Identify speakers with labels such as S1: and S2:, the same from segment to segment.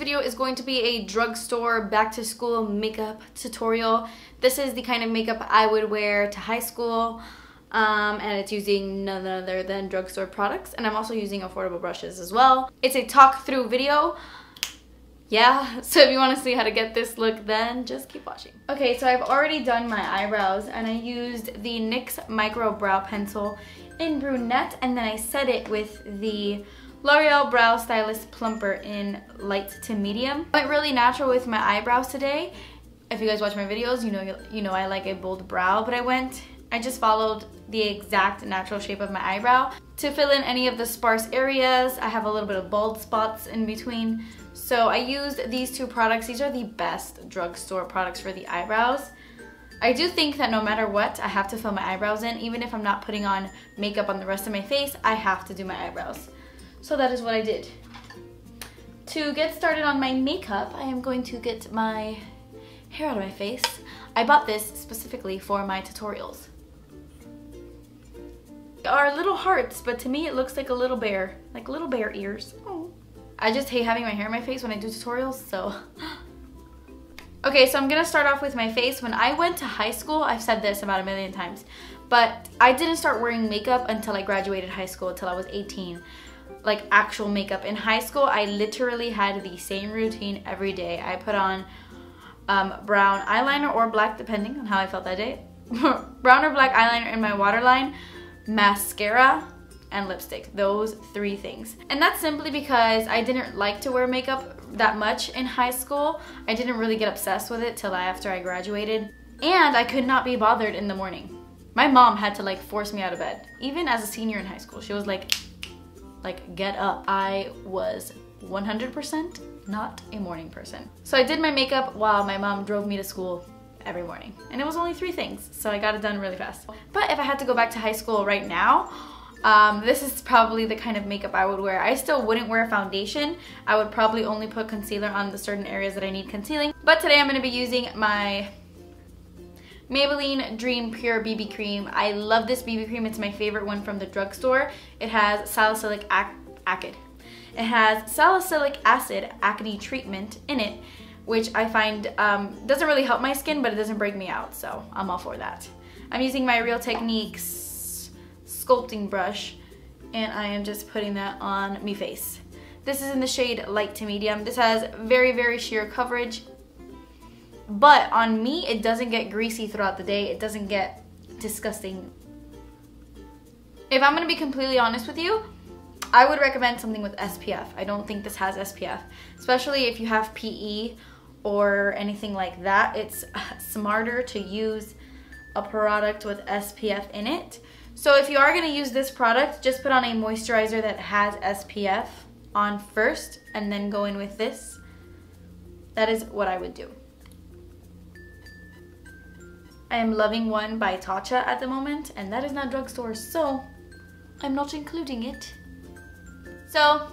S1: video is going to be a drugstore back to school makeup tutorial. This is the kind of makeup I would wear to high school, and it's using none other than drugstore products, and I'm also using affordable brushes as well. It's a talk through video. Yeah, so if you want to see how to get this look, then just keep watching. Okay, so I've already done my eyebrows, and I used the NYX Micro Brow Pencil in brunette, and then I set it with the L'Oreal Brow Stylist Plumper in light to medium. I went really natural with my eyebrows today. If you guys watch my videos, you know I like a bold brow, but I just followed the exact natural shape of my eyebrow. To fill in any of the sparse areas, I have a little bit of bald spots in between. So I used these two products. These are the best drugstore products for the eyebrows. I do think that no matter what, I have to fill my eyebrows in. Even if I'm not putting on makeup on the rest of my face, I have to do my eyebrows. So that is what I did. To get started on my makeup, I am going to get my hair out of my face. I bought this specifically for my tutorials. They are little hearts, but to me it looks like a little bear, like little bear ears. Oh. I just hate having my hair in my face when I do tutorials, so. Okay, so I'm gonna start off with my face. When I went to high school, I've said this about a million times, but I didn't start wearing makeup until I graduated high school, until I was 18. Like actual makeup. In high school, I literally had the same routine every day. I put on brown eyeliner or black, depending on how I felt that day. Brown or black eyeliner in my waterline, mascara, and lipstick. Those three things. And that's simply because I didn't like to wear makeup that much in high school. I didn't really get obsessed with it till after I graduated. And I could not be bothered in the morning. My mom had to like force me out of bed. Even as a senior in high school, she was like get up. I was 100% not a morning person. So I did my makeup while my mom drove me to school every morning. And it was only 3 things, so I got it done really fast. But if I had to go back to high school right now, this is probably the kind of makeup I would wear. I still wouldn't wear foundation. I would probably only put concealer on the certain areas that I need concealing. But today I'm going to be using my Maybelline Dream Pure BB Cream. I love this BB cream. It's my favorite one from the drugstore. It has salicylic acid. It has salicylic acid acne treatment in it, which I find doesn't really help my skin, but it doesn't break me out, so I'm all for that. I'm using my Real Techniques sculpting brush, and I am just putting that on me face. This is in the shade light to medium. This has very, very sheer coverage. But on me, it doesn't get greasy throughout the day. It doesn't get disgusting. If I'm gonna be completely honest with you, I would recommend something with SPF. I don't think this has SPF, especially if you have PE or anything like that. It's smarter to use a product with SPF in it. So if you are gonna use this product, just put on a moisturizer that has SPF on first and then go in with this. That is what I would do. I am loving one by Tatcha at the moment, and that is not drugstore, so I'm not including it. So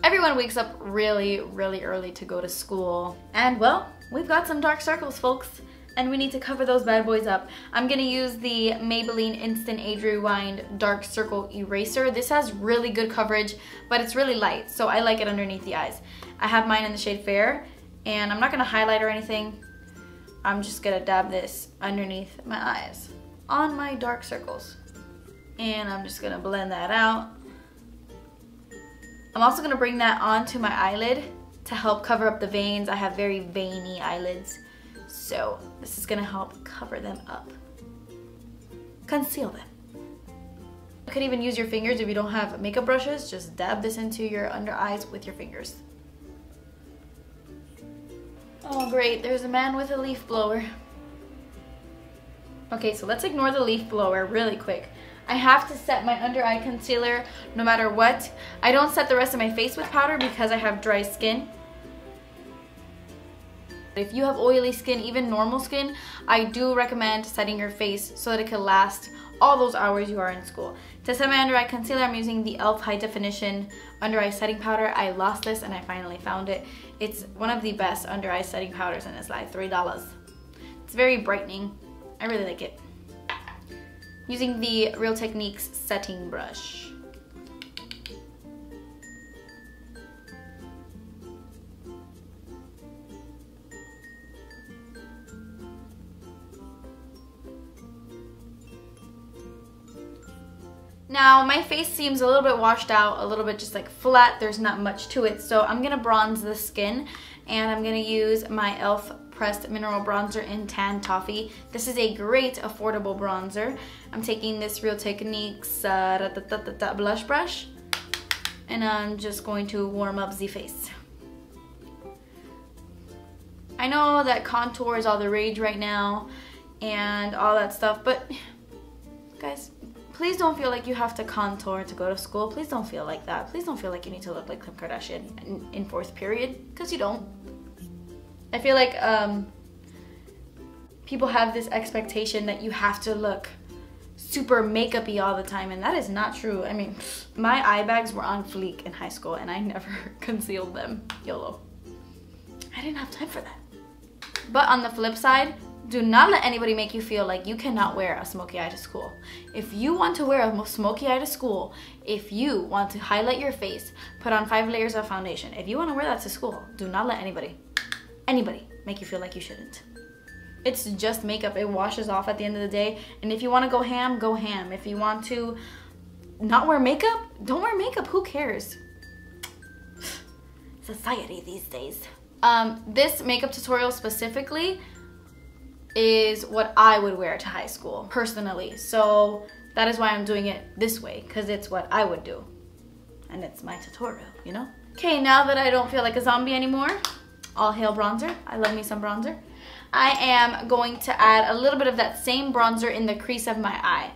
S1: everyone wakes up really, really early to go to school. And well, we've got some dark circles, folks, and we need to cover those bad boys up. I'm gonna use the Maybelline Instant Age Rewind Dark Circle Eraser. This has really good coverage, but it's really light, so I like it underneath the eyes. I have mine in the shade Fair, and I'm not gonna highlight or anything. I'm just gonna dab this underneath my eyes on my dark circles. And I'm just gonna blend that out. I'm also gonna bring that onto my eyelid to help cover up the veins. I have very veiny eyelids, so this is gonna help cover them up. Conceal them. You could even use your fingers if you don't have makeup brushes. Just dab this into your under eyes with your fingers. Oh great, there's a man with a leaf blower. Okay, so let's ignore the leaf blower really quick. I have to set my under eye concealer no matter what. I don't set the rest of my face with powder because I have dry skin. If you have oily skin, even normal skin, I do recommend setting your face so that it can last all those hours you are in school. To set my under eye concealer, I'm using the e.l.f. High Definition Under Eye Setting Powder. I lost this and I finally found it. It's one of the best under eye setting powders and it's like $3. It's very brightening. I really like it. Using the Real Techniques setting brush. Now my face seems a little bit washed out, a little bit just like flat. There's not much to it. So I'm gonna bronze the skin, and I'm gonna use my e.l.f. Pressed Mineral Bronzer in Tan Toffee. This is a great affordable bronzer. I'm taking this Real Techniques blush brush, and I'm just going to warm up the face. I know that contour is all the rage right now and all that stuff, but guys, please don't feel like you have to contour to go to school. Please don't feel like that. Please don't feel like you need to look like Kim Kardashian in 4th period, because you don't. I feel like people have this expectation that you have to look super makeup-y all the time, and that is not true. I mean, my eye bags were on fleek in high school and I never concealed them. YOLO. I didn't have time for that. But on the flip side, do not let anybody make you feel like you cannot wear a smoky eye to school. If you want to wear a smoky eye to school, if you want to highlight your face, put on 5 layers of foundation, if you want to wear that to school, do not let anybody make you feel like you shouldn't. It's just makeup. It washes off at the end of the day. And if you want to go ham, go ham. If you want to not wear makeup, don't wear makeup. Who cares? Society these days. This makeup tutorial specifically is what I would wear to high school, personally. So that is why I'm doing it this way, because it's what I would do. And it's my tutorial, you know? Okay, now that I don't feel like a zombie anymore, all hail bronzer. I love me some bronzer. I am going to add a little bit of that same bronzer in the crease of my eye.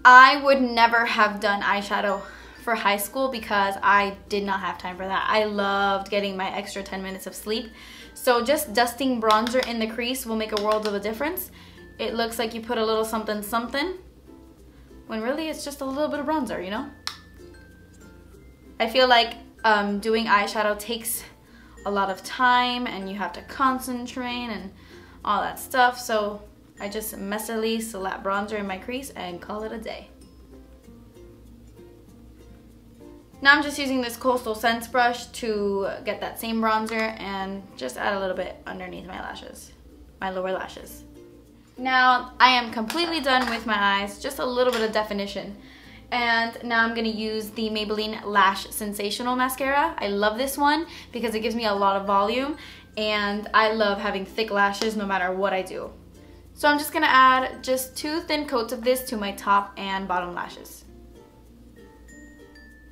S1: I would never have done eyeshadow for high school because I did not have time for that. I loved getting my extra 10 minutes of sleep. So just dusting bronzer in the crease will make a world of a difference. It looks like you put a little something something, when really it's just a little bit of bronzer, you know? I feel like doing eyeshadow takes a lot of time and you have to concentrate and all that stuff. So I just messily slap bronzer in my crease and call it a day. Now I'm just using this Coastal Scents brush to get that same bronzer and just add a little bit underneath my lashes, my lower lashes. Now I am completely done with my eyes, just a little bit of definition. And now I'm gonna use the Maybelline Lash Sensational Mascara. I love this one because it gives me a lot of volume, and I love having thick lashes no matter what I do. So I'm just gonna add just 2 thin coats of this to my top and bottom lashes.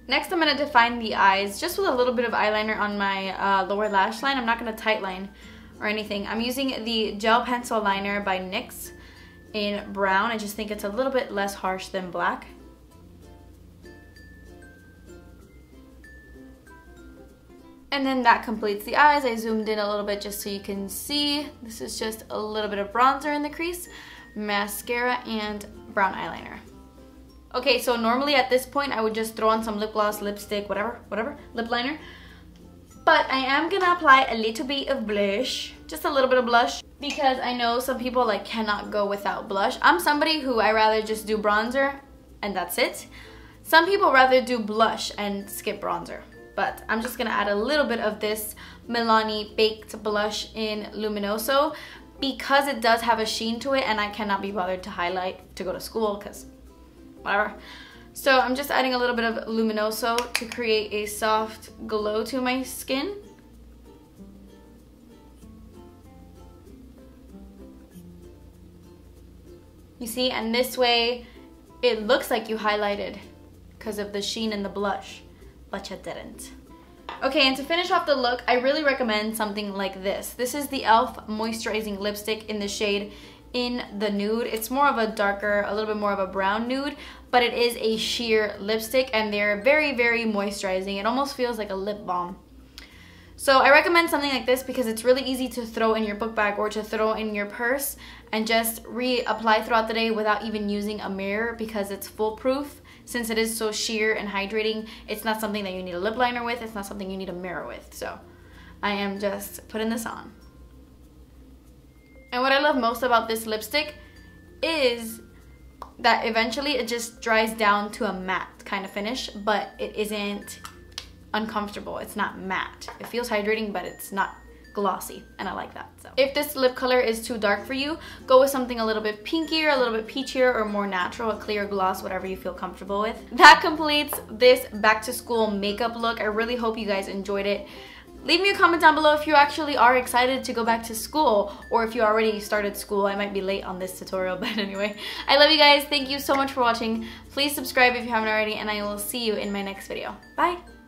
S1: Next, I'm gonna define the eyes just with a little bit of eyeliner on my lower lash line. I'm not gonna tightline or anything. I'm using the Gel Pencil Liner by NYX in brown. I just think it's a little bit less harsh than black. And then that completes the eyes. I zoomed in a little bit just so you can see. This is just a little bit of bronzer in the crease, mascara, and brown eyeliner. Okay, so normally at this point I would just throw on some lip gloss, lipstick, whatever, lip liner. But I am gonna apply a little bit of blush, just a little bit of blush, because I know some people like cannot go without blush. I'm somebody who I rather just do bronzer and that's it. Some people rather do blush and skip bronzer. But I'm just gonna add a little bit of this Milani Baked Blush in Luminoso because it does have a sheen to it and I cannot be bothered to highlight to go to school because whatever. So I'm just adding a little bit of Luminoso to create a soft glow to my skin. You see, and this way it looks like you highlighted because of the sheen in the blush, but you didn't. Okay, and to finish off the look, I really recommend something like this. This is the e.l.f. Moisturizing Lipstick in the shade In the Nude. It's more of a darker, a little bit more of a brown nude, but it is a sheer lipstick and they're very, very moisturizing. It almost feels like a lip balm. So I recommend something like this because it's really easy to throw in your book bag or to throw in your purse and just reapply throughout the day without even using a mirror because it's foolproof. Since it is so sheer and hydrating, it's not something that you need a lip liner with, it's not something you need a mirror with. So I am just putting this on. And what I love most about this lipstick is that eventually it just dries down to a matte kind of finish, but it isn't uncomfortable. It's not matte. It feels hydrating, but it's not glossy, and I like that. So if this lip color is too dark for you, go with something a little bit pinkier, a little bit peachier, or more natural, a clear gloss, whatever you feel comfortable with. That completes this back to school makeup look. I really hope you guys enjoyed it. Leave me a comment down below if you actually are excited to go back to school, or if you already started school. I might be late on this tutorial, but anyway. I love you guys. Thank you so much for watching. Please subscribe if you haven't already, and I will see you in my next video. Bye!